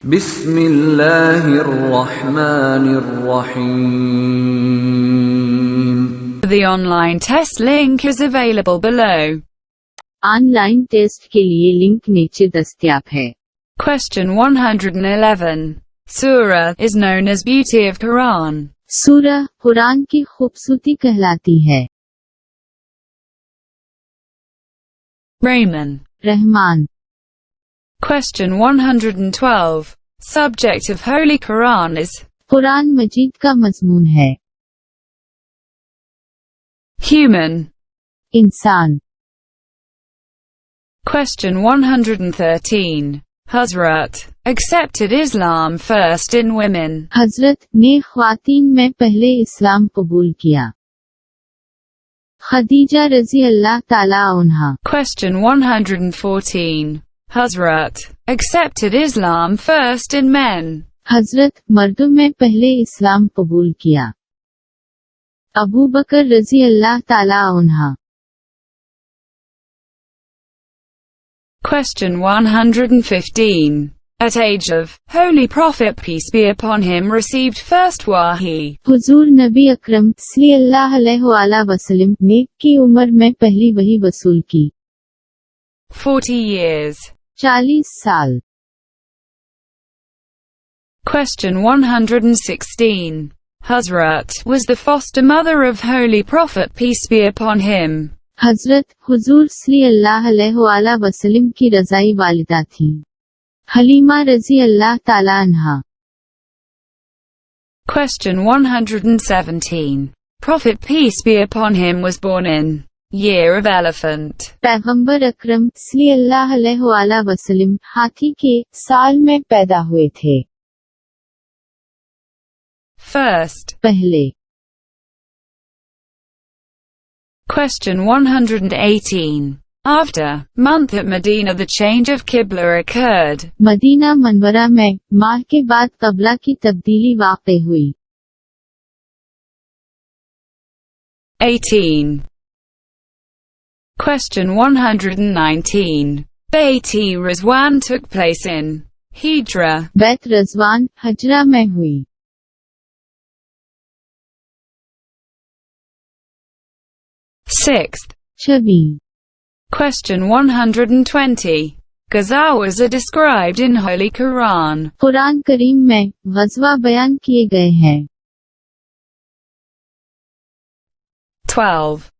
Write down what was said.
बिस्मिल्लाहिर्रहमानिर्रहीम। The online test link is available below. Online test के लिए लिंक नीचे दस्तयाब है। Question 111. Surah is known as beauty of Quran. सूरह कुरान की खूबसूरती कहलाती है। Rahman. Rahman. Question 112. Subject of Holy Quran is Quran मजीद का मजमून है। human. इंसान। Question 113. Hazrat accepted Islam first in women. हजरत ने ख्वातीन में पहले इस्लाम कबूल किया। खदीजा रज़ी अल्लाह ताला अन्हा। Question 114. Hazrat accepted Islam first in men. हजरत मर्दों में पहले इस्लाम कबूल किया। अबू बकर रज़ी अल्लाह ताला अन्हा। Question 115. At age of Holy Prophet peace be upon him received first wahi. हुजूर नबी अकरम सल्लल्लाहु अलैहि वसल्लम ने की उम्र में पहली वही वसूल की। 40 years. 40 साल। Question 116. Hazrat was the foster mother of Holy Prophet peace be upon him. हजरत हुजूर सल्लल्लाहु अलैहि वसल्लम की रज़ाई वालिदा थी। हलीमा रज़ी अल्लाह ताला अन्हा। Question 117. Prophet peace be upon him was born in year of elephant. पैगंबर अकरम सल्लल्लाहु अलैहि वसल्लम हाथी के साल में पैदा हुए थे। First. पहले। Question 118. After month at Medina the change of Qibla occurred. Madina Munawwara में माह के बाद क़िबला की तब्दीली वाक़ई हुई। 18. Question 119. Bayt Rizwan took place in Hijra. बैत रज़वान हजरा में हुई। 6th. Chhavi. Question 120. Ghazawahs are described in Holy Quran. Quran करीम में ग़ज़वा बयान किए गए हैं। 12.